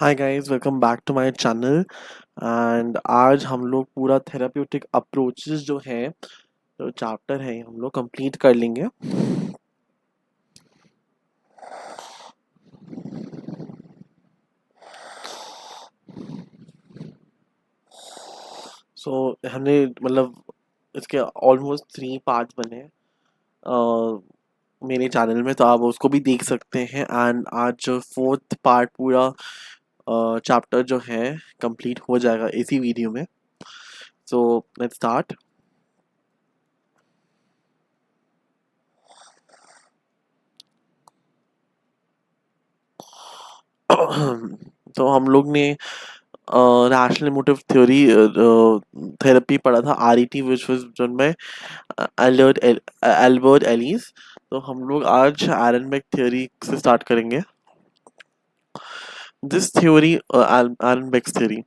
Hi guys, welcome back to my channel. And आज हम लोग पूरा थेराप्यूटिक अप्रोचेस जो है, जो चैप्टर है, हम लोग कंप्लीट कर लेंगे। हमने मतलब इसके ऑलमोस्ट 3 पार्ट बने हैं मेरे चैनल में, तो आप उसको भी देख सकते हैं। एंड आज 4th पार्ट पूरा चैप्टर जो है कंप्लीट हो जाएगा इसी वीडियो में। So let's start. तो हम लोग ने रैशनल इमोटिव थ्योरी थेरेपी पढ़ा था, RET, which was done by Albert Ellis. तो हम लोग आज एरनबेक थ्योरी से स्टार्ट करेंगे। This theory, Alan Beck's theory,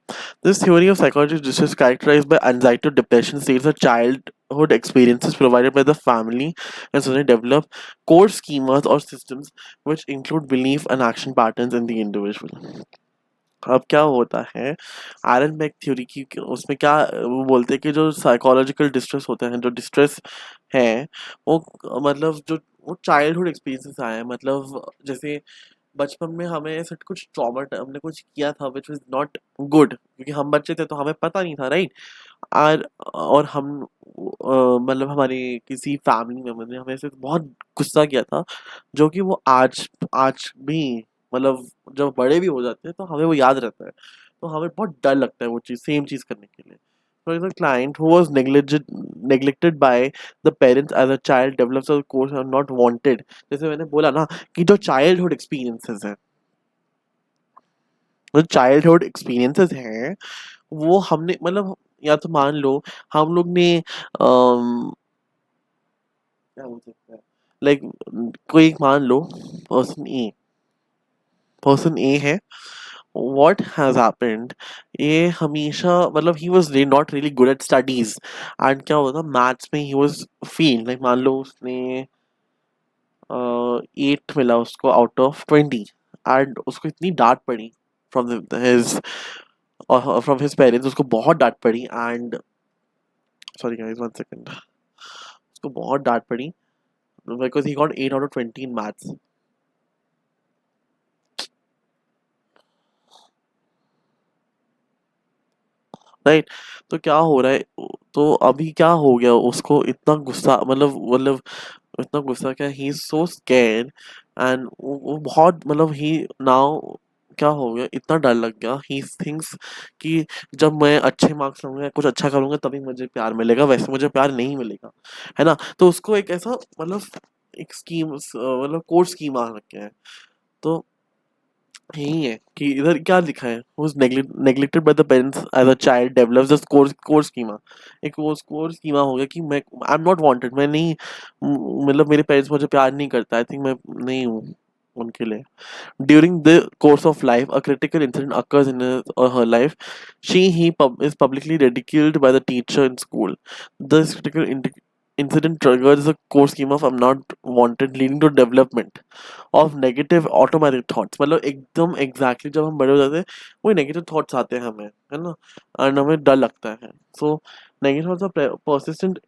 this theory of psychology is characterized by anxiety or depression states that childhood experiences provided by the family and society develop core schemas or systems which include belief and action patterns in the individual. अब क्या होता है, iron bag theory की उसमें क्या वो बोलते हैं कि जो साइकोलॉजिकल डिस्ट्रेस होते हैं, जो डिस्ट्रेस है, वो मतलब जो वो चाइल्डहुड एक्सपीरियंसेस आए हैं। मतलब जैसे बचपन में हमें ऐसा कुछ ट्रॉमा, हमने कुछ किया था विच वाज नॉट गुड, क्योंकि हम बच्चे थे तो हमें पता नहीं था, राइट। और हम मतलब हमारे किसी फैमिली मेम्बर ने हमें से बहुत गुस्सा किया था, जो कि वो आज आज भी, मतलब जब बड़े भी हो जाते हैं तो हमें वो याद रहता है। तो हमें बहुत डर लगता है वो चीज़, सेम चीज़ करने के लिए। For the client who was neglected by the parents as a child develops a course are not wanted। जैसे मैंने बोला ना कि जो चाइल्डहुड एक्सपीरियंसेस हैं, जो चाइल्डहुड एक्सपीरियंसेस हैं, वो हमने मतलब, या तो मान लो हम लोग ने क्या बोल सकते हैं, लाइक कोई एक मान लो पर्सन ए, पर्सन ए है। व्हाट हैज हैपेंड, ये हमेशा मतलब he was not really good at studies. And क्या होता, मैथ्स में ही वाज फेल। लाइक मान लो उसने 8 मिला उसको आउट ऑफ 20, एंड उसको इतनी डांट पड़ी from his from his parents, उसको बहुत डांट पड़ी। एंड सॉरी गाइस, 1 सेकंड, उसको बहुत डांट पड़ी because he got 8 out of 20 in maths, right. तो क्या हो रहा है, तो अभी क्या हो गया, उसको इतना गुस्सा, मतलब इतना गुस्सा क्या, he is so scared. And वो बहुत मतलब ही नाउ क्या हो गया, इतना डर लग गया, ही थिंक्स कि जब मैं अच्छे मार्क्स लाऊंगा या कुछ अच्छा करूंगा तभी मुझे प्यार मिलेगा, वैसे मुझे प्यार नहीं मिलेगा, है ना। तो उसको एक ऐसा मतलब एक स्कीम, मतलब कोर्स स्कीम आ रखे हैं। तो यही है कि इधर क्या लिखा है, was neglected by the parents as a child develops the core schema। एक वो core schema हो गया कि मैं आई एम नॉट वांटेड, मैं नहीं, मतलब मेरे पेरेंट्स मुझे प्यार नहीं करता, आई थिंक मैं नहीं हूँ उनके लिए। During the course of life, a critical incident occurs in his or her life. Is publicly ridiculed by the teacher in school. This incident triggers a core schema of "I'm not wanted", leading to development of negative automatic thoughts। मतलब एकदम exactly जब हम बड़े हो जाते हैं, वही negative thoughts आते हैं हमें, है ना। एंड हमें डर लगता है। So negative thoughts are persistent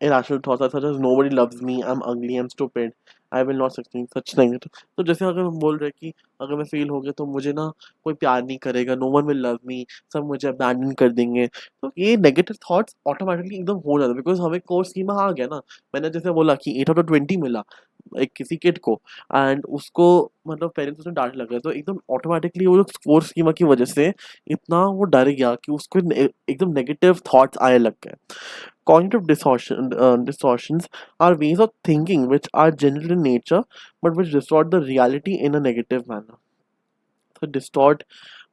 irrational thoughts are such as nobody loves me, I'm ugly, I'm stupid, I will not succeed, such negative। तो जैसे अगर हम बोल रहे हैं कि अगर मैं फेल हो गया तो मुझे ना कोई प्यार नहीं करेगा, no one will love me, सब मुझे अबैंडन कर देंगे। तो ये नेगेटिव थॉट्स ऑटोमेटिकली एकदम हो जाता है, बिकॉज हमें कोर्स स्कीमा आ गया ना। मैंने जैसे बोला कि 8 आउट ऑफ 20 मिला एक किसी किड को, एंड उसको मतलब पेरेंट्स उसने डांट लग गया, तो एकदम ऑटोमेटिकली वो कोर्स स्कीमा की वजह से इतना वो डर गया कि उसको एकदम नेगेटिव थॉट्स आने लग गए। Cognitive distortions are ways of thinking which are general in nature but which distort the reality in a negative manner। तो distort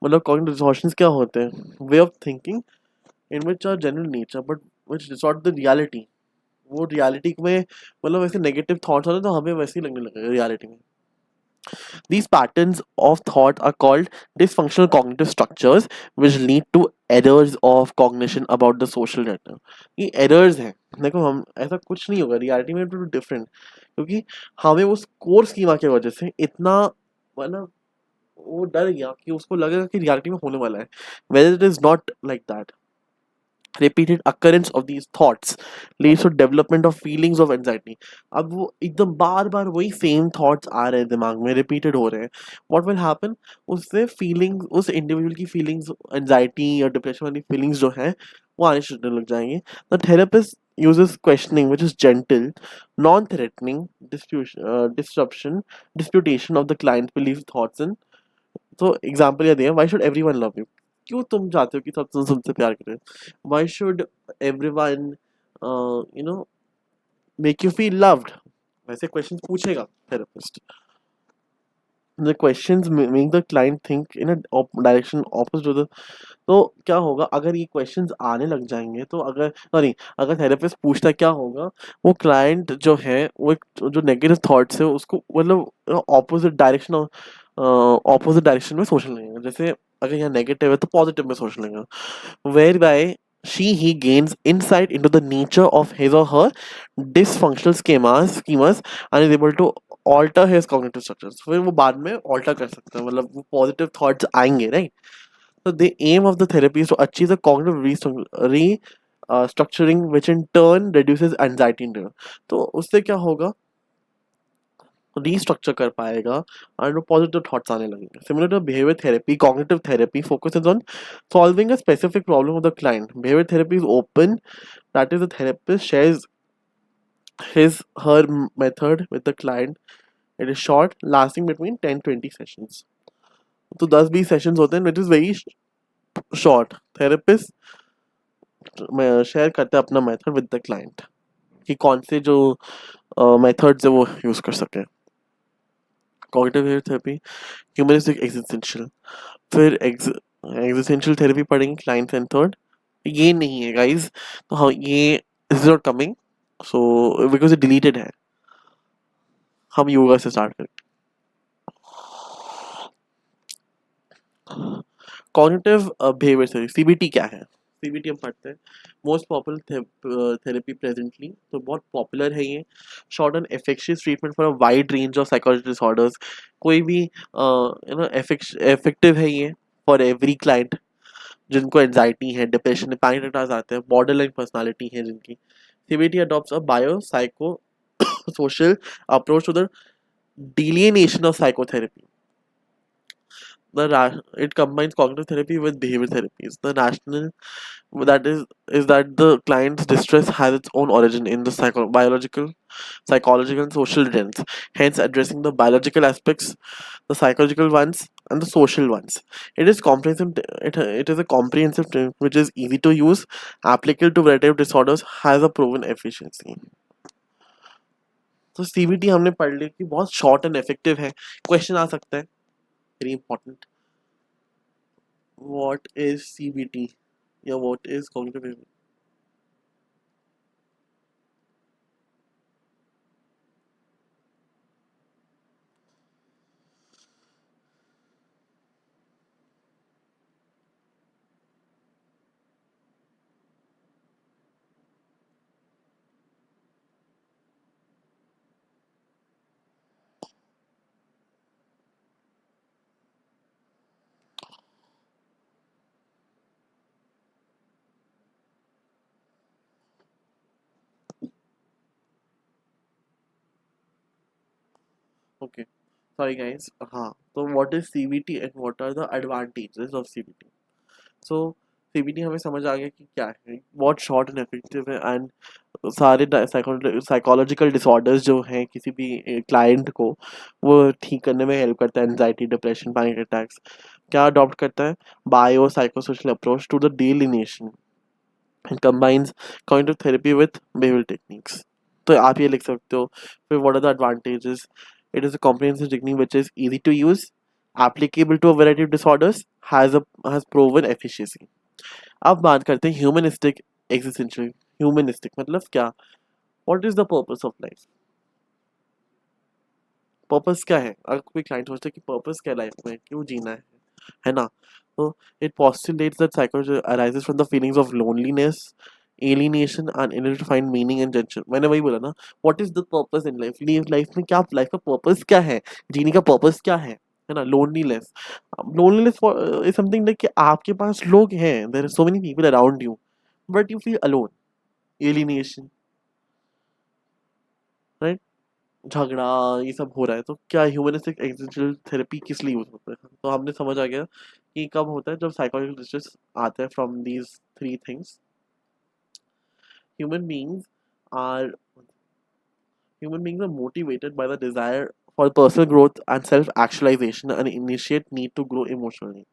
मतलब cognitive distortions क्या होते हैं, way of thinking in which are general nature but which distort the reality। वो reality में मतलब ऐसे negative thoughts होते हैं तो हमें वैसे ही लगने लगेगा reality में। These patterns of thought are called dysfunctional cognitive structures which lead to errors of cognition about the social network। ये errors हैं। देखो हम ऐसा कुछ नहीं होगा रियलिटी में, टू डिफरेंट, क्योंकि हमें उस कोर स्कीमा की वजह से इतना मतलब वो डर गया कि उसको लगेगा कि रियलिटी में होने वाला है, whether it is not like that. Repeated occurrence of these thoughts leads to development of feelings of anxiety. अब वो एकदम बार बार वही सेम थॉट्स आ रहे हैं दिमाग में, रिपीटेड हो रहे हैं. व्हाट विल हैपन, उससे फीलिंग, उस इंडिविजुअल की फीलिंग्स, एंजाइटी या डिप्रेशन वाली फीलिंग्स जो है वो आने शुरू होने लग जाएंगे. The therapist uses questioning which is gentle, non-threatening disruption disputation of the client's belief, thoughts and. तो एग्जाम्पल ये दिया, why should everyone love you, क्यों तुम चाहते हो कि सब तुमसे प्यार करें, why should everyone you know make you feel loved, वैसे क्वेश्चन पूछेगा therapist. The questions make the client think in a direction opposite to the. तो क्या होगा अगर ये क्वेश्चंस आने लग जाएंगे, तो अगर सॉरी, अगर थेरेपिस्ट पूछता है क्या होगा, वो क्लाइंट जो है वो जो नेगेटिव थॉट्स है उसको मतलब ऑपोजिट डायरेक्शन में सोचने लगेगा. जैसे अगर यहाँ नेगेटिव है तो पॉजिटिव में सोचने लगेगा, whereby he gains insight into the nature of his or her dysfunctional schemas and is able to alter his cognitive structures. फिर वो बाद में alter कर सकता है, मतलब वो positive thoughts आएंगे, right? So the aim of the therapy is to achieve the cognitive structuring, which in turn reduces anxiety in them. तो उससे क्या होगा, रीस्ट्रक्चर कर पाएगा और पॉजिटिव थॉट्स आने लगेंगे. Similar to behaviour therapy, cognitive therapy focuses on solving a specific problem of the client. Behaviour therapy is open, that is the therapist shares his her method with the client. It is short, lasting between 10-20 sessions. तो 10-20 sessions होते हैं, which is very short. Therapist share करते हैं अपना method with the client कि कौन से जो मेथड्स है वो यूज कर सके. Cognitive therapy, humanistic, existential. फिर एग्जिस्टेंशियल थेरेपी पढ़ेंगे, क्लाइंट सेंटर्ड. ये नहीं है गाइस, तो हाँ ये is not coming, so because ये डिलीटेड है. हम योगा से स्टार्ट करें. कॉग्निटिव बिहेवियर थेरेपी, सीबीटी क्या है, सीबीटी हम पढ़ते हैं. मोस्ट पॉपुलर थेरेपी प्रेजेंटली, तो बहुत पॉपुलर है ये. Short and efficacious treatment for a wide range of psychological disorders. कोई भी यू नो इफेक्टिव है ये फॉर एवरी क्लाइंट जिनको एंजाइटी है, डिप्रेशन, पैनिक अटैक्स आते हैं, बॉर्डर लाइन पर्सनैलिटी है जिनकी. CBT adopts a bio psycho social approach to the delineation of psychotherapy. It combines cognitive therapy with behavior therapies. The rationale that is that the client's distress has its own origin in the biological, psychological, and social trends. Hence, addressing the biological aspects, the psychological ones, and the social ones. It is comprehensive. It is a comprehensive term which is easy to use, applicable to variety of disorders, has a proven efficiency. तो CBT हमने पढ़ ली कि बहुत short and effective है. Question आ सकता है, very important, what is CBT या what is cognitive. Okay, sorry guys. हाँ, तो what is CBT and what are the advantages of CBT. So CBT हमें समझ आ गया कि क्या है, बहुत शॉर्ट एंड इफेक्टिव है, एंड सारे साइकोलॉजिकल डिसऑर्डर्स जो हैं किसी भी क्लाइंट को वो ठीक करने में हेल्प करता है. Anxiety, depression, panic attacks. क्या अडॉप्ट करता है, bio psychosocial approach to the delineation and combines cognitive therapy with behaviour techniques. तो आप ये लिख सकते हो. फिर what are the advantages. It is a comprehensive technique which is easy to use, applicable to a variety of disorders, has proven efficacy. अब बात करते हैं ह्यूमनिस्टिक एग्जिस्टेंशियल. ह्यूमनिस्टिक मतलब क्या, what is the purpose of life. Purpose क्या है, अगर कोई क्लाइंट सोचता है कि पर्पस क्या है लाइफ में, क्यों जीना है ना. तो it postulates that psychology arises from the feelings of loneliness, alienation and inability to find meaning and tension. मैंने वही बोला ना, what is the purpose in life. Life में क्या, लाइफ का पर्पस क्या है, जीने का पर्पस क्या है. है ना, loneliness. Loneliness is something like कि आपके पास लोग हैं, there are so many people around you, but you feel alone, alienation, right? झगड़ा, ये सब हो रहा है, तो क्या ह्यूमनिस्टिक एग्जिस्टेंशियल थेरेपी किस लिए यूज होता है? तो हमने समझ आ गया कि कब होता है, जब साइकोलॉजिकल डिस्ट्रेस आता है from these three things. Human beings are human beings are motivated by the desire for personal growth and self actualization and initiate need to grow emotionally.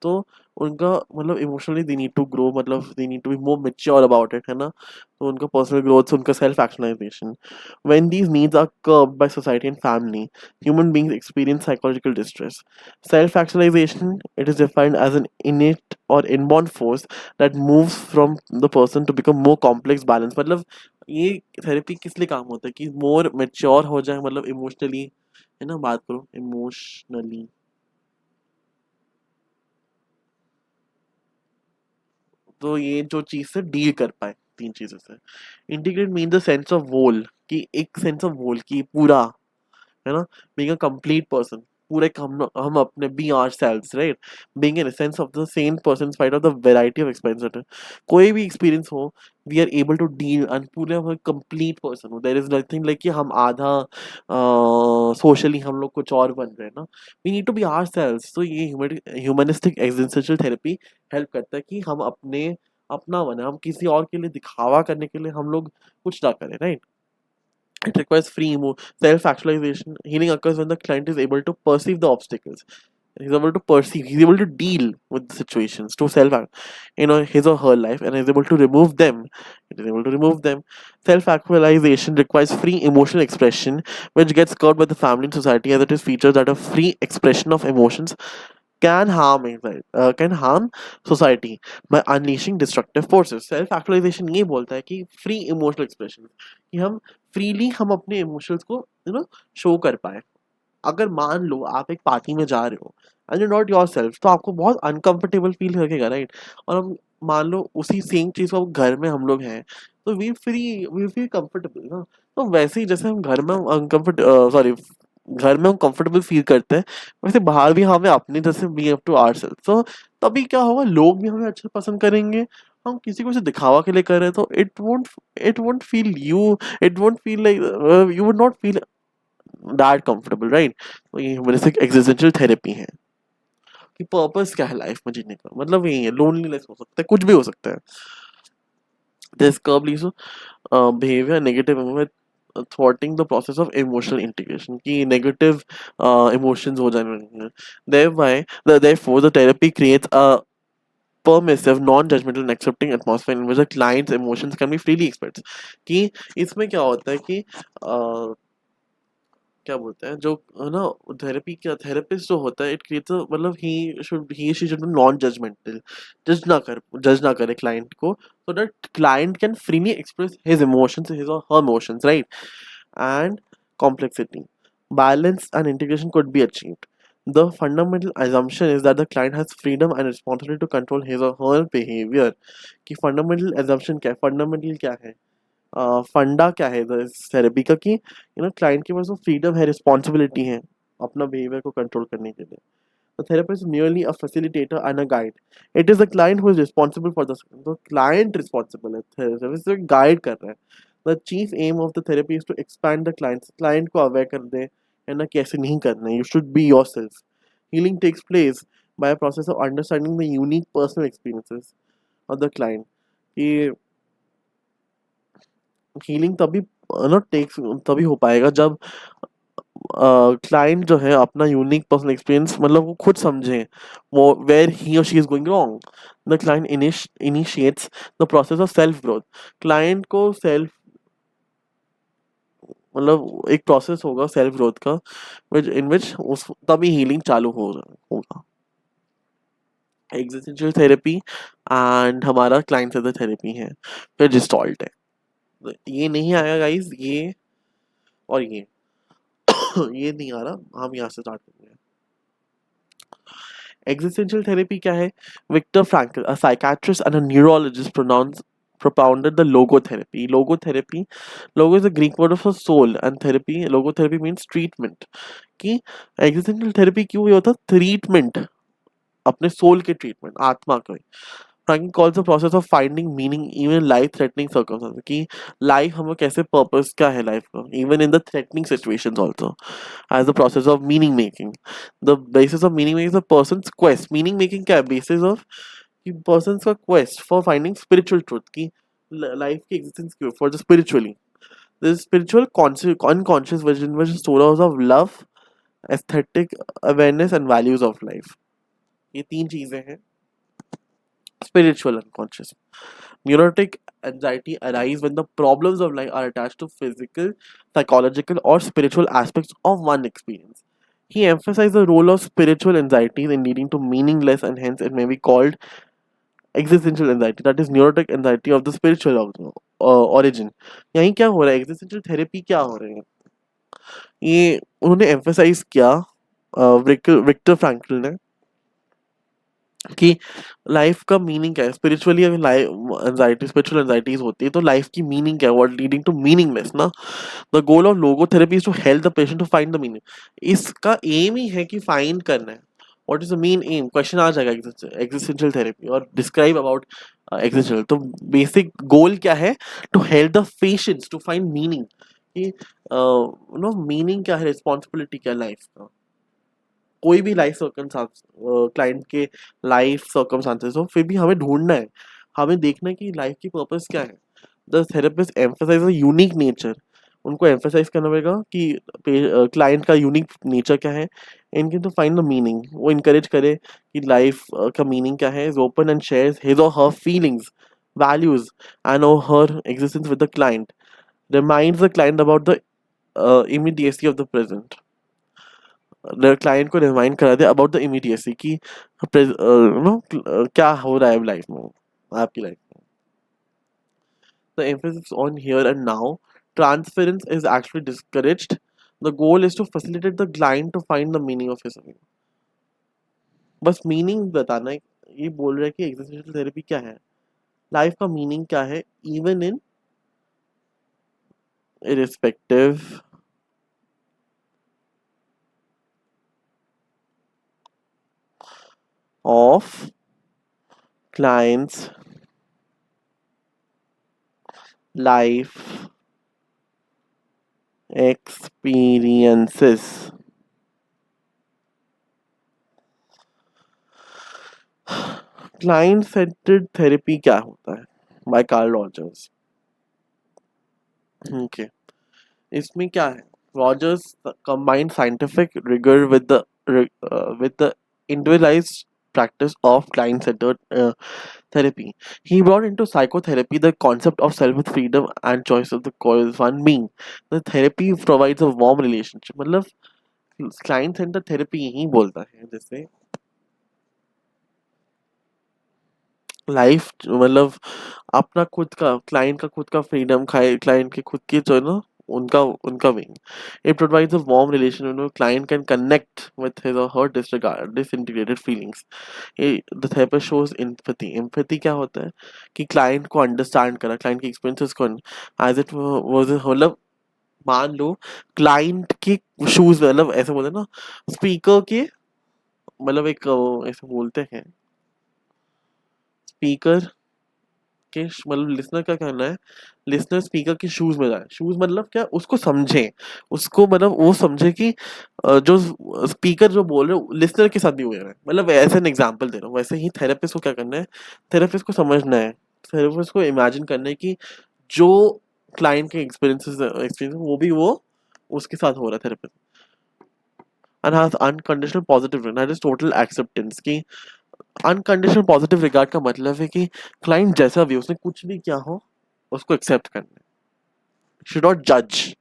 तो उनका मतलब emotionally they need to grow, मतलब they need to be more mature about it, है ना? तो उनका personal growth, उनका self actualization, when these needs are curbed by society and family, human beings experience psychological distress. Self actualization, it is defined as an innate or inborn force that moves from the person to become more complex balance। मतलब ये therapy किस लिए काम होता है कि मोर mature हो जाए, मतलब इमोशनली, है ना? बात करो इमोशनली, तो ये जो चीज से डील कर पाए तीन चीजों से। Integrate mean the sense of whole, कि एक सेंस ऑफ वोल की पूरा, है ना? बीइंग अ कंप्लीट पर्सन, पूरे हम अपने be ourselves, right? Being in sense of the same person spite of the variety of experience, कोई भी एक्सपीरियंस हो, we are able to deal and पूरे हम कंप्लीट पर्सन हो। देयर इज नथिंग लाइक कि हम आधा सोशली हम लोग कुछ और बन रहे हैं ना। We need to be ourselves. तो ये ह्यूमनिस्टिक एग्जिस्टेंशियल थेरेपी हेल्प करता है कि हम अपने अपना बने, हम किसी और के लिए दिखावा करने के लिए हम लोग कुछ ना करें, right? It requires self-actualization. Healing occurs when the client is able to perceive the obstacles. He's able to perceive, he's able to deal with the situations to self, his or her life, and is able to remove them. It is able to remove them. Self-actualization requires free emotional expression, which gets curbed by the family and society as it is features that a free expression of emotions can harm society by unleashing destructive forces। Self actualization ये बोलता है कि free emotional expression, कि हम freely हम अपने emotions को show कर पाए। अगर मान लो आप एक पार्टी में जा रहे हो and you not your self, तो आपको बहुत अनकंफर्टेबल फील लगेगा, राइट? और हम मान लो उसी सेम चीज को घर में हम लोग हैं, तो वी फील कंफर्टेबल ना। तो वैसे ही जैसे हम घर में अनकंफर्ट सॉरी घर में हम कंफर्टेबल फील करते हैं, वैसे बाहर भी हमें अपने जैसे बी अप टू आवरसेल्फ। तो तभी क्या होगा, लोग भी हमें अच्छा पसंद करेंगे। हम किसी को सिर्फ दिखावा के लिए कर रहे हैं, तो it won't feel you, it won't feel like, you would not feel that comfortable, right? तो ये ह्यूमनिस्टिक एग्जिस्टेंशियल थेरेपी है कि पर्पस क्या है लाइफ में जीने का, मतलब यही है। लोनलीनेस हो सकता है, कुछ भी हो सकता है। This curve leads to behaviour negative में thwarting the process of emotional integration, कि negative emotions हो जाने। thereby therefore the therapy creates a permissive non-judgmental and accepting atmosphere in which the client's emotions can be freely expressed। कि इसमें क्या होता है कि क्या बोलते हैं जो, है ना, थेरेपी क्या, थेरेपिस्ट जो होता है, इट क्रिएट्स मतलब he she should be non judgmental, जज ना करे क्लाइंट को, so that client can freely express his emotions, his or her emotions, right? And complexity, balance and integration could be achieved। The fundamental assumption is that the client has freedom and responsibility to control his or her behavior। कि fundamental assumption क्या है, fundamental क्या है, फंडा क्या है इस therapy का, कि क्लाइंट के पास वो फ्रीडम है, रिस्पॉन्सिबिलिटी है अपना बिहेवियर को कंट्रोल करने के लिए। The therapist is merely a facilitator and a guide. It is the client who is responsible for the, तो client responsible है, therapist तो guide कर रहा है। The chief aim of the therapy is to expand the client को aware कर दे, है ना, कैसे नहीं करना है। You should be yourself। Healing takes place by a process of understanding the unique personal experiences of the client। कि healing तभी ना टेक्स तभी हो पाएगा जब क्लाइंट जो है अपना यूनिक पर्सनल एक्सपीरियंस मतलब वो खुद समझे, वो वेयर ही और she is going wrong. The client initiates the process of self growth. Client को सेल्फ मतलब एक प्रोसेस होगा सेल्फ ग्रोथ का, विच इन विच उस तभी हीलिंग चालू होगा। एग्जिस्टेंशियल थेरेपी एंड हमारा क्लाइंट से थेरेपी है, फिर जिस्टॉल्ट है। ये नहीं आया गाइस, ये और ये ये नहीं आ रहा, हम यहाँ से स्टार्ट करेंगे। Existential therapy क्या है? Viktor Frankl, a psychiatrist and a neurologist, propounded the logotherapy। Logotherapy, logo is a Greek word for soul, and therapy, logotherapy means treatment। कि एग्जिस्टेंशियल थेरेपी क्यों ये होता है? ट्रीटमेंट, अपने सोल के ट्रीटमेंट, आत्मा के। Franklin calls the process of finding meaning even in life threatening circumstances, कि लाइफ हमें कैसे, पर्पस क्या है लाइफ का, even in the threatening situations also, as the process of meaning making. The basis of meaning making is a person's quest. Meaning making क्या है? Basis of कि person का quest for finding spiritual truth, की life की existence क्यों, for the spiritually, this spiritual unconscious vision which source of love, aesthetic awareness and values of life. ये तीन चीजें हैं spiritual unconscious. Neurotic anxiety arises when the problems of life are attached to physical, psychological, or spiritual aspects of one experience. He emphasized the role of spiritual anxieties in leading to meaningless, and hence it may be called existential anxiety, that is neurotic anxiety of the spiritual origin. यहीं क्या हो रहा है, existential therapy क्या हो रहे हैं, ये उन्होंने emphasize किया विक्टर फ्रैंकल ने, कि लाइफ का मीनिंग क्या है स्पिरिचुअली। अगर लाइफ एंजाइटी, स्पिरिचुअल एंजाइटीज होती है तो लाइफ की मीनिंग क्या है, व्हाट लीडिंग टू मीनिंगलेस ना। The goal of logotherapy is to help the patient to find the meaning. इसका एम ही है कि फाइंड करना है, what is the main aim, question आ जाएगा एग्जिस्टेंशियल थेरेपी और डिस्क्राइब अबाउट एग्जिस्टेंशियल। तो बेसिक गोल क्या है, to help the patients to find meaning, कि नो मीनिंग क्या है, रिस्पॉन्सिबिलिटी क्या है लाइफ का। कोई भी लाइफ सर्कमस्टांस, क्लाइंट के लाइफ सर्कमस्टांसेस हो, फिर भी हमें ढूंढना है, हमें देखना है कि लाइफ की पर्पस क्या है। The therapist emphasise a unique nature, उनको एम्फसाइज करना पड़ेगा कि क्लाइंट का यूनिक नेचर क्या है, इनके टू फाइंड द मीनिंग। वो इनकरेज करे कि लाइफ का मीनिंग क्या है, is open and shares his or her feelings, values and or her existence with the client, reminds the client about the immediacy of the present। Client को remind करा दे about the immediacy, कि क्या हो रहा है लाइफ में, आपकी लाइफ में। The emphasis on here and now, transference is actually discouraged. The goal is to facilitate the client to find the meaning of his. बस मीनिंग बताना है, ये बोल रहा है कि एग्जिस्टेंशियल थेरेपी क्या है, लाइफ का मीनिंग क्या है, even in irrespective of clients' life experiences। Client centred therapy क्या होता है, बाय कार्ल रॉजर्स। ओके, इसमें क्या है, Rogers combined scientific rigor with the individualized practice of client-centered therapy. He brought into psychotherapy the concept of self with freedom and choice of the cause one being. The therapy provides a warm relationship, मतलब client centered therapy यही बोलता है, जैसे life मतलब अपना खुद का, client का खुद का फ्रीडम खाए, क्लाइंट के खुद की जो है ना, उनका उनका wing. It provides a warm relation, client can connect with his or her disregard disintegrated feelings. The therapist shows empathy. Empathy क्या होता है, कि क्लाइंट को अंडरस्टैंड करा, क्लाइंट के एक्सपीरियंसेस को एज इट वाज, मतलब मान लो क्लाइंट के शूज, मतलब ऐसे बोलते हैं ना, स्पीकर के, मतलब एक ऐसे बोलते हैं, स्पीकर के मतलब लिसनर का कहना है, लिसनर स्पीकर के शूज में जाए। शूज मतलब क्या, उसको समझे, उसको मतलब वो समझे कि जो स्पीकर जो बोल रहे हो लिसनर के साथ भी हो रहा है, मतलब ऐसे एन एग्जांपल दे रहा हूँ। वैसे ही थेरेपिस्ट को क्या करना है, थेरेपिस्ट को समझना है, थेरेपिस्ट को इमेजिन करना है कि जो क्लाइंट के एक्सपीरियंस वो भी वो उसके साथ हो रहा है, therapist. And has unconditional positive, that is total acceptance. की अनकंडीशनल पॉजिटिव रिगार्ड का मतलब है कि क्लाइंट जैसा भी, उसने कुछ भी किया हो, उसको एक्सेप्ट करना है, should not judge.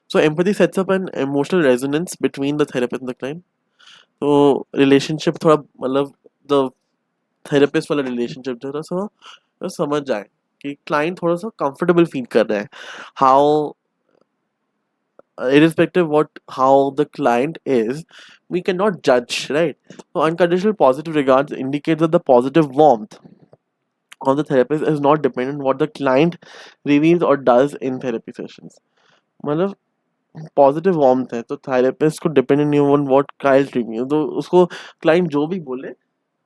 So empathy sets up an emotional resonance between the therapist and the client. तो रिलेशनशिप थोड़ा मतलब द थेरेपिस्ट वाला रिलेशनशिप थोड़ा सा तो समझ जाए कि क्लाइंट थोड़ा सा कंफर्टेबल फील कर रहा है, how irrespective what how the client is, we cannot judge, right? So unconditional positive regards indicates that the positive warmth of the therapist is not dependent on what the client reveals or does in therapy sessions. मतलब positive warmth है, तो therapist को dependent on what client review, तो उसको client जो भी बोले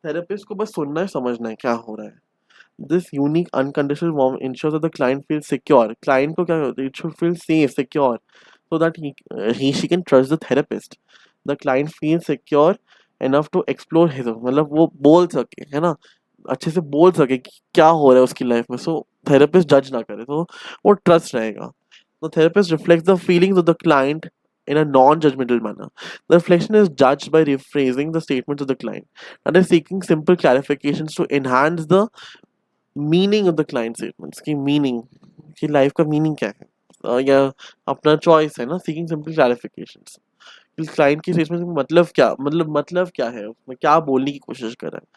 therapist को बस सुनना है, समझना है क्या हो रहा है. This unique unconditional warmth ensures that the client feels secure. Client को क्या होता है? It should feel safe, secure, so that she can trust the therapist. The client feels secure enough to explore his, मतलब वो बोल सके, है ना, अच्छे से बोल सके कि क्या हो रहा है उसकी लाइफ में, सो थेरेपिस्ट जज ना करे, तो वो ट्रस्ट रहेगा. The therapist reflects the feelings of the client in a non-judgmental manner. The reflection is judged by rephrasing the statements of the client and is seeking simple clarifications to enhance the meaning of the client statements की meaning, कि life का meaning क्या है, या अपना choice है ना, seeking simple clarifications. Client की स्टेटमेंट में मतलब क्या है, उसमें क्या बोलने की कोशिश कर रहा है.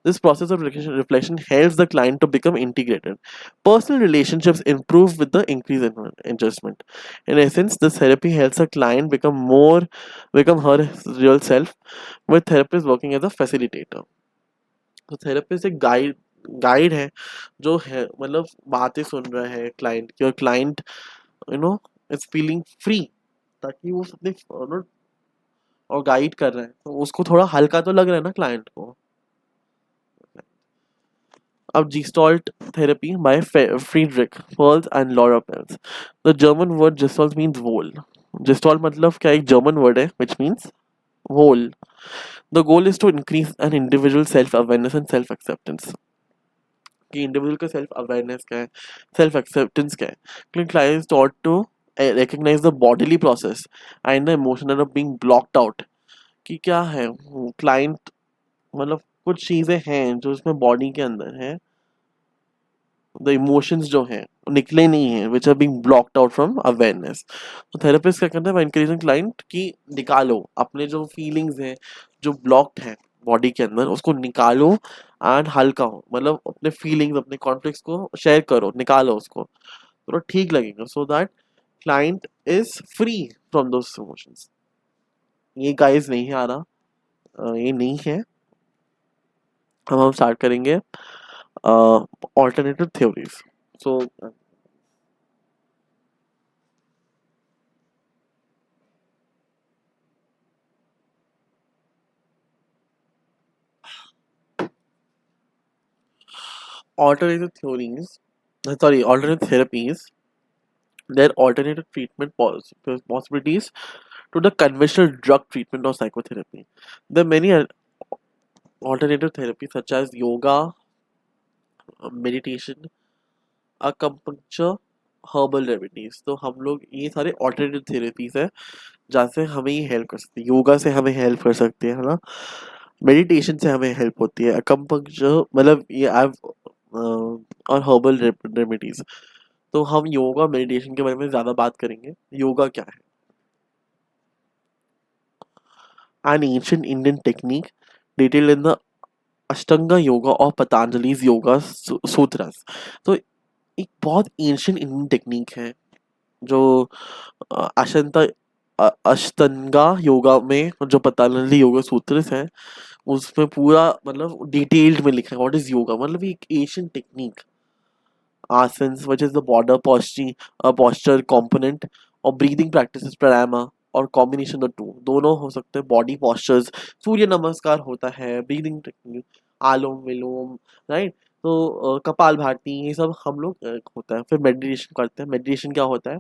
This process of reflection helps the client to become integrated. Personal relationships improve with the increase in adjustment. In essence, this therapy helps a client become her real self, with therapist working as a facilitator. तो therapist एक guide है, जो है मतलब बातें सुन रहा है client की, और client you know is feeling free, ताकि वो अपने और गाइड कर रहा है, तो उसको थोड़ा हल्का तो लग रहा है ना क्लाइंट को. अब Gestalt therapy by Friedrich Perls and Laura Perls. The German word Gestalt means whole. Gestalt मतलब क्या, एक जर्मन वर्ड है which means whole. The goal is to increase an individual self-awareness and self-acceptance. कि individual का self awareness क्या है, self acceptance क्या है. क्योंकि client taught to recognize the bodily process and the emotion that are being blocked out. कि क्या है क्लाइंट, मतलब कुछ चीजें हैं जो इसमें बॉडी के अंदर है, द इमोशंस जो हैं निकले नहीं हैं, which are being blocked out from awareness. तो थेरेपिस्ट क्या करता है, बाय इंक्रीजिंग क्लाइंट की निकालो अपने जो फीलिंग्स हैं जो ब्लॉक्ड हैं बॉडी के अंदर, उसको निकालो एंड हल्का हो, मतलब अपने फीलिंग्स अपने कॉन्फ्लिक्ट्स को शेयर करो, निकालो उसको, तो ठीक लगेगा, सो that client is free from those emotions. ये गाइस नहीं आ रहा, ये नहीं है. अब हम स्टार्ट करेंगे alternative theories. So alternative theories, alternative therapies, they're alternative treatment possibilities to the conventional drug treatment or psychotherapy. There are many alternative therapies such as yoga, meditation, acupuncture, herbal remedies. तो हम लोग ये सारे alternative therapies है जहाँ से हमें ये हेल्प कर सकती है. योगा से हमें हेल्प कर सकती है ना, मेडिटेशन से हमें हेल्प होती है, acupuncture मतलब ये और हर्बल रेमेडीज. तो हम योगा मेडिटेशन के बारे में ज़्यादा बात करेंगे. योगा क्या है? An ancient Indian technique detailed in the अष्टांगा yoga और पतंजलि's योगा सूत्रास. तो एक बहुत एंशियंट इंडियन टेक्निक है जो अशंता अष्टांगा योगा में, जो पतंजलि योगा सूत्र है उसमें पूरा मतलब डिटेल्ड में लिखा है व्हाट इज योगा. मतलब एक Asian technique, asanas which is the border posture component, और ब्रीदिंग प्रैक्टिसेस प्राणायाम, और कॉम्बिनेशन ऑफ टू, दोनों हो सकते हैं. बॉडी पॉस्चर्स, सूर्य नमस्कार होता है, ब्रीदिंग टेक्निक, आलोम विलोम, राइट. तो कपाल भाती, ये सब हम लोग होता है. फिर मेडिटेशन करते हैं. मेडिटेशन क्या होता है?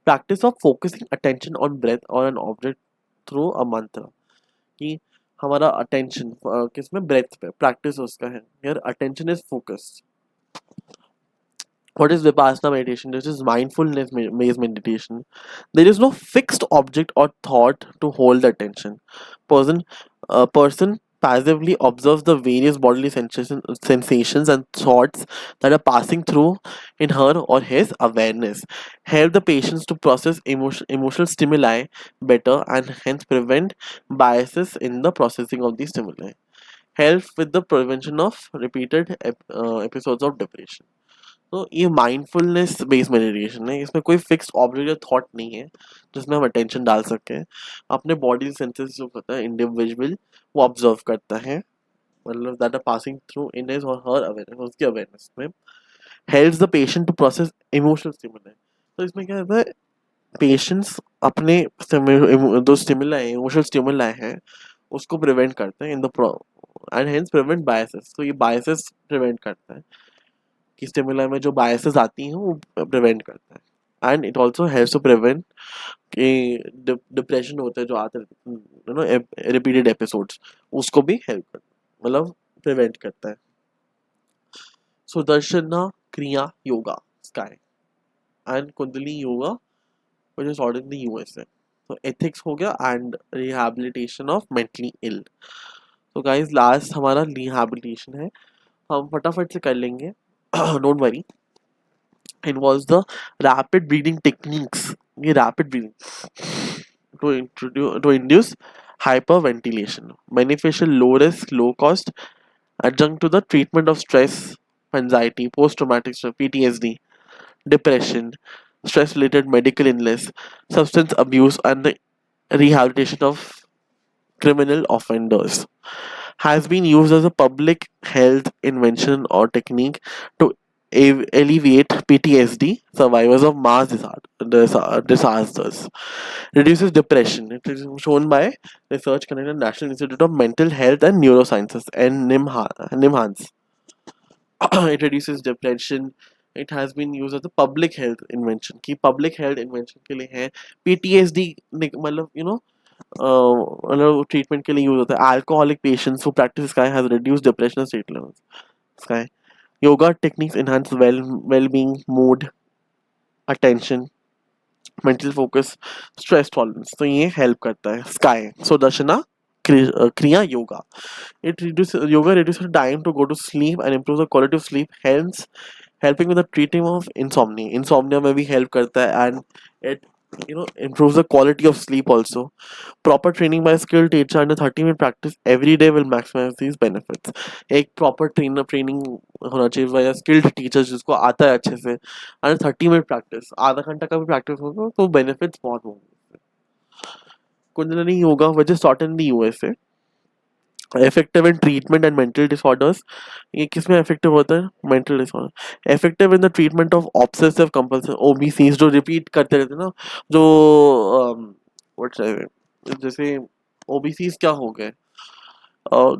Practice of focusing attention on breath or an object through a mantra. कि हमारा अटेंशन किसमें, ब्रेथ पे प्रैक्टिस उसका है. यार attention is focus. What is Vipassana meditation? This is mindfulness based meditation. There is no fixed object or thought to hold the attention. Person, a person passively observes the various bodily sensations and thoughts that are passing through in her or his awareness. Help the patients to process emotional stimuli better and hence prevent biases in the processing of these stimuli. Help with the prevention of repeated episodes of depression. तो ये mindfulness based meditation है. इसमें कोई fixed object या thought नहीं है जिसमें हम अटेंशन डाल सकें. अपने बॉडी सेंसेस जो होता है इंडिविजुअल, वो ऑब्जर्व करता है, मतलब that are passing through in his or her awareness, उसकी अवेयरनेस में helps the patient to process emotional stimuli. तो इसमें क्या होता है, पेशेंट्स अपने जो स्टिमुलाई इमोशनल स्टिमुलाई हैं उसको प्रिवेंट करते हैं in the end hence prevent biases. तो ये बायसेस प्रिवेंट करता है कि स्टिमुलाई में जो बायसेस आती हैं वो प्रिवेंट करता है। And it also helps to prevent कि डिप्रेशन होता है जो आते यू नो रिपीटेड एपिसोड्स, उसको भी हेल्प करता है, मतलब प्रिवेंट करता है। सुदर्शना क्रिया yoga SKY and kundalini yoga which is order in the USA. तो एथिक्स हो गया and rehabilitation of mentally ill. तो गाइस लास्ट हमारा रिहैबिलिटेशन है, हम फटाफट से कर लेंगे। Don't worry. Involves the rapid breathing techniques. ये rapid breathing to induce hyperventilation, beneficial low risk low cost adjunct to the treatment of stress, anxiety, post traumatic stress, PTSD, depression, stress related medical illness, substance abuse, and the rehabilitation of criminal offenders. Has been used as a public health invention or technique to alleviate PTSD survivors of mass disasters, reduces depression. It is shown by research conducted at National Institute of Mental Health and Neurosciences and NIMHANS. It reduces depression. It has been used as a public health invention कि public health invention के लिए है। PTSD मतलब मतलब treatment के लिए use होता है। Alcoholic patients who practice Sky has reduced depression and state levels. Sky yoga techniques enhance well-being, mood, attention, mental focus, stress tolerance. तो ये help करता है Sky. So दर्शना क्रिया yoga. It reduces yoga reduces time to go to sleep and improves the quality of sleep, hence helping with the treating of insomnia. Insomnia में भी help करता है and it improves the quality of sleep also. Proper training by a skilled teacher and a 30-minute practice every day will maximize these benefits. एक proper training होना चाहिए by a skilled teacher जिसको आता है अच्छे से and 30-minute practice, आधा घंटा का भी practice होगा तो benefits बहुत होंगे। Kundalini yoga which is taught in the USA, effective in treatment and mental disorders। ये किसमें effective होता है? Mental disorder। Effective in the treatment of obsessive compulsive OBCs जो repeat करते रहते हैं ना, जो what should I say? जैसे OBCs क्या हो गए,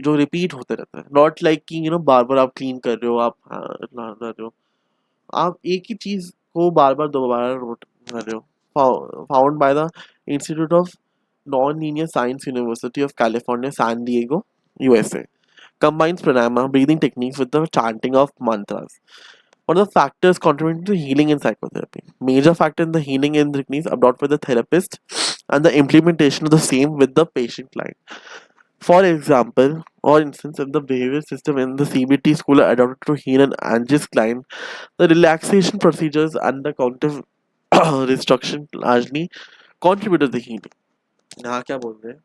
जो रिपीट होते रहते हैं, नॉट लाइक कि बार बार आप क्लीन कर रहे हो, आप नहा रहे हो, आप एक ही चीज को बार बार दोबारा रोट कर रहे हो। Found by the institute of non linear science university of California San Diego USA, combines pranayama breathing techniques with the chanting of mantras. One of the factors contributing to healing in psychotherapy. Major factor in the healing in techniques adopted by the therapist and the implementation of the same with the patient client. For example, or instance, if the behavioral system in the CBT school are adopted to heal an anxious client, the relaxation procedures and the cognitive restriction largely contribute to the healing. यहाँ क्या बोल रहे हैं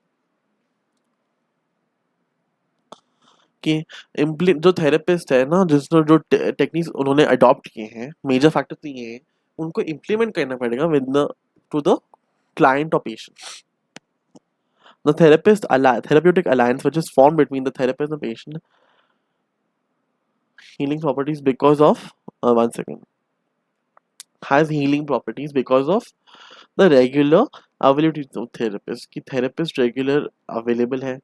कि जो therapist है ना, जिसने जो टेक्निक्स उन्होंने अडॉप्ट किए हैं, मेजर फैक्टर तो ये है उनको इम्प्लीमेंट करना पड़ेगा with the two the client or patient. The therapeutic alliance which is formed between the therapist and the patient healing properties because of one second has healing properties because of the regular availability of therapist कि therapist regular available है।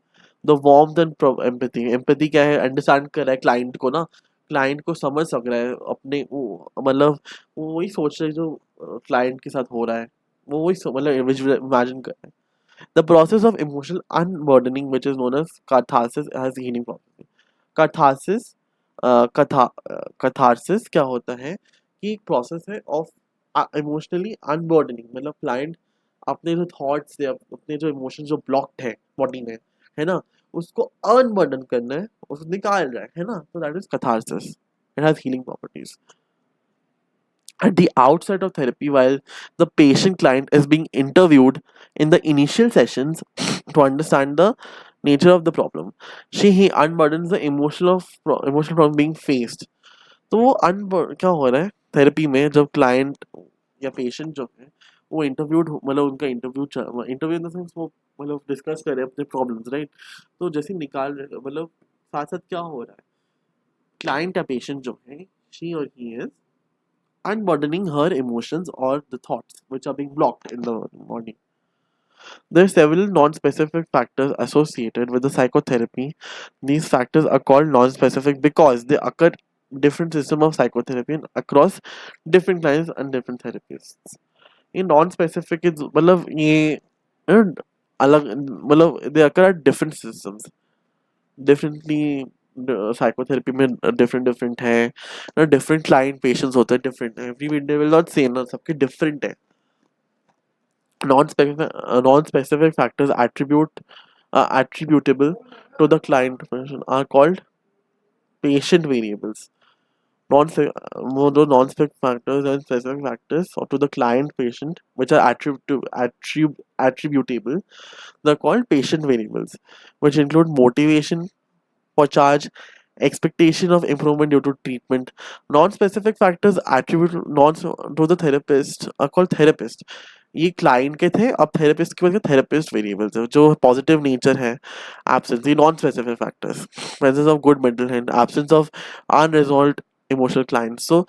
The warmth and empathy क्या है, understand कर रहा है client को ना, client को समझ सक रहा है अपने मतलब वो वही सोच रहा है जो client के साथ हो रहा है, वो वही मतलब imagine कर रहा है। The process of emotional unburdening which is known as catharsis has healing property। catharsis catharsis क्या होता है कि एक प्रोसेस है ऑफ इमोशनली अनबर्डनिंग, मतलब क्लाइंट अपने जो थॉट्स से अपने जो इमोशंस जो ब्लॉक्ड है बॉडी में, है ना, उसको अनबर्डन करना है, उसको निकाल रहा है ना, तो that is catharsis। It has healing properties. At the outset of therapy, while the patient client is being interviewed in the initial sessions to understand the nature of the problem, he unburdens the emotional problem being faced। तो वो क्या हो रहा है therapy में, जब client या patient जो है वो इंटरव्यूड मतलब उनका इंटरव्यू इन द सेंस वो मतलब डिस्कस कर रहे हैं अपने प्रॉब्लम्स, राइट। तो जैसे निकाल रहे मतलब साथ साथ क्या हो रहा है, क्लाइंट या पेशेंट जो है शी और he is unburdening her emotions or the thoughts which are being blocked in the morning. There are several non-specific factors associated with the psychotherapy. These factors are called non-specific because they occur different system of psychotherapy and across different clients and different therapists. ये non specific मतलब ये अलग मतलब they occur at different systems differently psychotherapy में different different है different client patients होते हैं different है every window will not same ना सबके डिफरेंट है non-specific factors attributable to the client are called patient variables. Non-specific factors and specific factors or to the client patient which are attributable, they're called patient variables, which include motivation for charge, expectation of improvement due to treatment. Non-specific factors attribute non to the therapist are called therapist. ये client के थे अब therapist की वजह therapist variables है जो positive nature है absence ये non specific factors presence of good mental health absence of unresolved emotional client so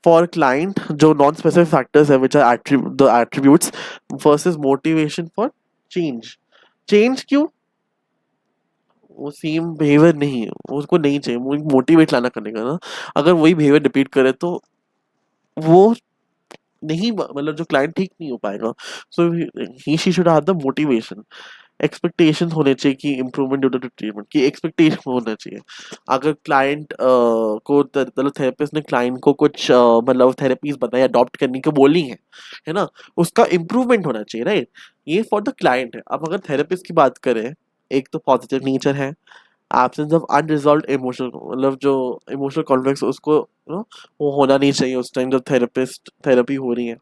for client जो नॉन स्पेसिफिक फैक्टर्स है which are the attributes first is motivation for change change क्यों वो same behaviour नहीं है उसको नहीं चाहिए वो मोटिवेट लाना करने का ना अगर वही बिहेवियर रिपीट करे तो वो नहीं मतलब जो क्लाइंट ठीक नहीं हो पाएगा so he she should have the motivation expectations होने चाहिए कि इम्प्रूवमेंट ड्यू टू ट्रीटमेंट की एक्सपेक्टेशन होना चाहिए अगर क्लाइंट को मतलब थेरेपिस्ट ने क्लाइंट को कुछ मतलब थेरेपीज बताई अडॉप्ट करने को बोली है ना उसका इम्प्रूवमेंट होना चाहिए राइट ये फॉर द क्लाइंट है अब अगर थेरेपिस्ट की बात करें एक तो पॉजिटिव नेचर है एब्सेंस ऑफ अनरिजॉल्व इमोशनल मतलब जो इमोशनल कॉन्फ्लिक्ट उसको वो होना नहीं चाहिए उस टाइम जब थेरेपिस्ट थेरेपी हो रही है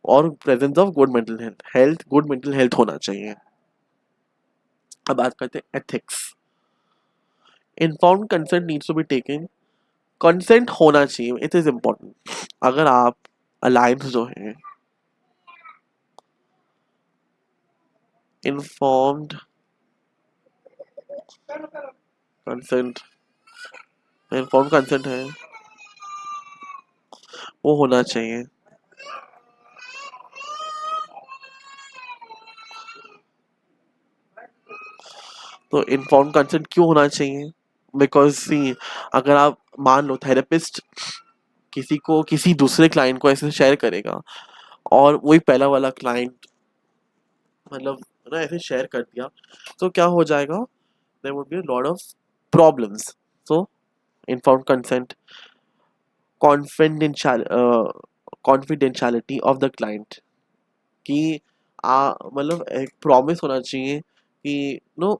और presence of good mental health health good mental health होना चाहिए अब बात करते हैं ethics informed consent needs to be taken consent होना चाहिए इट इज इम्पोर्टेंट अगर आप अलायंस जो है इन्फॉर्म्ड कंसेंट इन्फॉर्म्ड कंसेंट है वो होना चाहिए तो इन्फॉर्म्ड कंसेंट क्यों होना चाहिए बिकॉज सी अगर आप मान लो थेरेपिस्ट किसी दूसरे क्लाइंट को ऐसे शेयर करेगा और वही पहला वाला क्लाइंट मतलब ना ऐसे शेयर कर दिया तो क्या हो जाएगा there would be a lot of problems so informed consent confidential confidentiality of the client कि मतलब एक प्रॉमिस होना चाहिए कि नो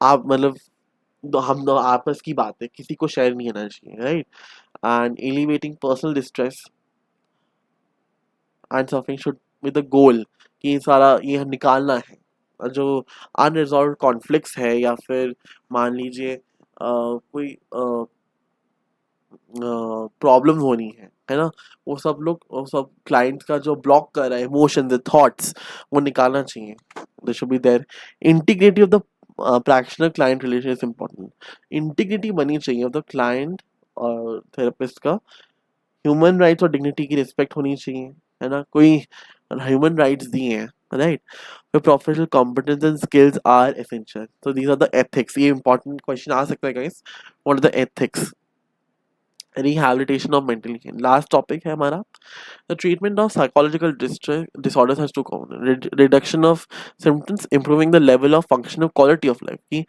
आप मतलब हम दो आपस की बात है किसी को शेयर नहीं करना चाहिए right and elevating personal distress and suffering should with the goal कि ये सारा ये निकालना है और जो अनरिजॉल्व कॉन्फ्लिक्ट्स है या फिर मान लीजिए कोई प्रॉब्लम होनी है ना वो सब क्लाइंट्स का जो ब्लॉक कर रहा है इमोशंस थॉट्स वो निकालना चाहिए they should be there integrity of the practitioner client relation is important integrity बनी चाहिए ऑफ द क्लाइंट और थेरेपिस्ट का ह्यूमन राइट्स और डिग्निटी की रिस्पेक्ट होनी चाहिए है ना कोई ह्यूमन राइट्स दिए हैं राइट फिर professional competence and skills are essential तो दीज आर द एथिक्स ये इंपॉर्टेंट क्वेश्चन आ सकता है guys what are the ethics rehabilitation of mental health last topic है हमारा the treatment of psychological disorders has two components reduction of symptoms improving the level of functional quality of life की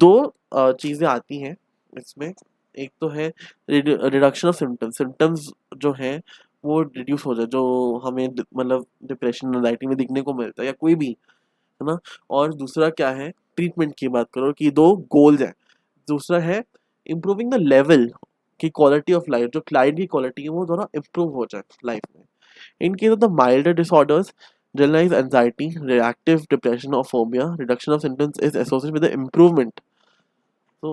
दो चीजें आती हैं इसमें एक तो है रिडक्शन ऑफ सिम्टम्स जो है वो रिड्यूस हो जाए जो हमें मतलब डिप्रेशन एंजाइटी में दिखने को मिलता है या कोई भी है ना और दूसरा क्या है ट्रीटमेंट की बात करो कि दो गोल्स हैं दूसरा है इम्प्रूविंग द लेवल की क्वालिटी ऑफ लाइफ जो क्लाइंट की क्वालिटी है वो थोड़ा इम्प्रूव हो जाए लाइफ में in case of the milder disorders generalized anxiety reactive depression or phobia reduction of symptoms is associated with the improvement so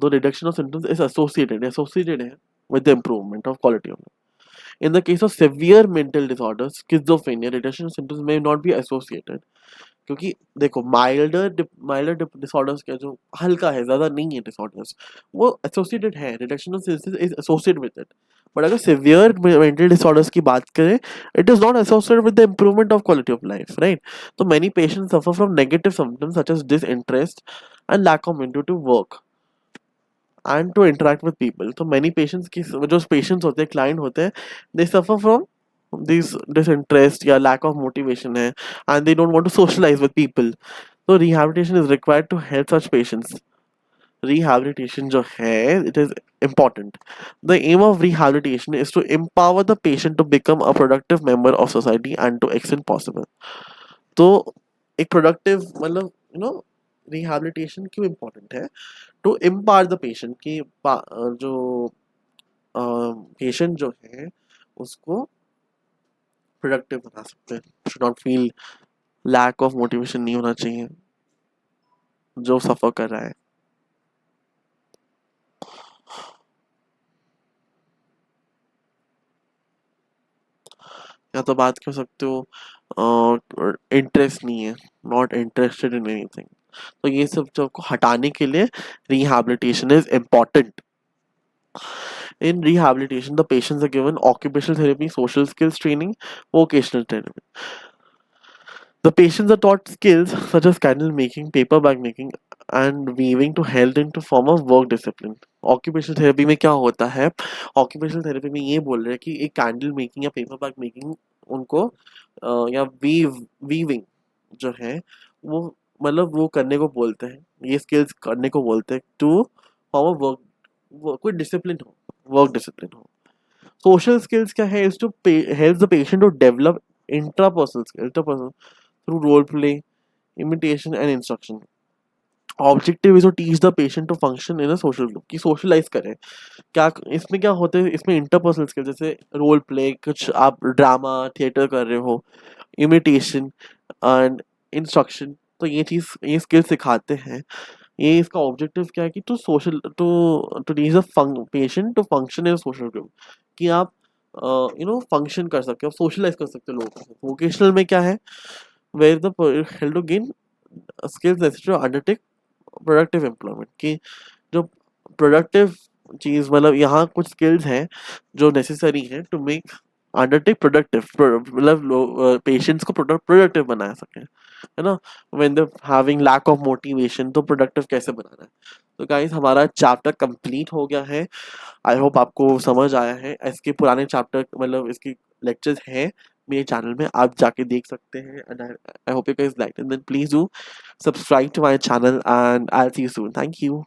the reduction of symptoms is associated है with the improvement of quality of life in the case of severe mental disorders schizophrenia reduction of symptoms may not be associated क्योंकि देखो milder disorders का जो हल्का है, ज्यादा नहीं है डिसऑर्डर्स, वो एसोसिएटेड है, reduction of senses is associated with it. But अगर सिवियर मेंटल डिसऑर्डर्स की बात करें, it is not associated with the improvement of quality of life, right? तो many patients suffer from negative symptoms such as disinterest and lack of motive to work and to interact with people. तो many patients की जो patients होते हैं, client होते हैं, they suffer from this disinterest या lack of motivation है, and they don't want to socialize with people. So rehabilitation is required to help such patients. Rehabilitation जो है, it is important. The aim of rehabilitation is to empower the patient to become a productive member of society and to extent possible. तो एक productive मतलब rehabilitation क्यों important है? To empower the patient कि जो patient जो है उसको प्रोडक्टिव बना सकते हैं, should not feel lack of motivation नहीं होना चाहिए जो सफर कर रहा है। या तो बात कर सकते हो इंटरेस्ट नहीं है, नॉट इंटरेस्टेड इन एनीथिंग। तो ये सब जो को हटाने के लिए rehabilitation is important. In rehabilitation the patients are given occupational therapy, social skills training, vocational therapy. The patients are taught skills such as candle making, paper bag making and weaving to help them to form a work discipline. Occupational therapy में क्या होता है? Occupational therapy में ये बोल रहे हैं कि एक कैंडल मेकिंग या पेपर बैग मेकिंग उनको या वीविंग जो है वो मतलब वो करने को बोलते हैं, ये स्किल्स करने को बोलते हैं टू फॉर्म अ वर्क, कोई डिसिप्लिन हो, वर्क डिसिप्लिन हो। सोशल स्किल्स क्या है? Is to help the patient to develop intrapersonal through role play, imitation and instruction. Objective is to teach the patient to function in a social group, कि socialize करें। क्या इसमें क्या होते हैं? इसमें interpersonal skills जैसे role play, कुछ आप ड्रामा थिएटर कर रहे हो, imitation and instruction, तो ये स्किल सिखाते हैं। ये इसका ऑब्जेक्टिव क्या है कि to teach the patient to function in social group, कि आप फंक्शन कर सकते हो, सोशलाइज कर सकते हो लोगों को। वोकेशनल में क्या है? Where the help to gain skills necessary to undertake productive employment, की जो प्रोडक्टिव चीज मतलब यहाँ कुछ स्किल्स हैं जो नेसेसरी है टू मेक अंडरटेक प्रोडक्टिव, मतलब पेशेंट्स को प्रोडक्टिव बना सके, है ना? When they having lack of motivation, तो प्रोडक्टिव कैसे बनाना है? तो गाइस हमारा चैप्टर कंप्लीट हो गया है। आई होप आपको समझ आया है। इसके पुराने चैप्टर मतलब इसके लेक्चर्स हैं मेरे चैनल में, आप जाके देख सकते हैं। And I hope you guys like it, then please do subscribe to my channel and I'll see you soon. Thank you.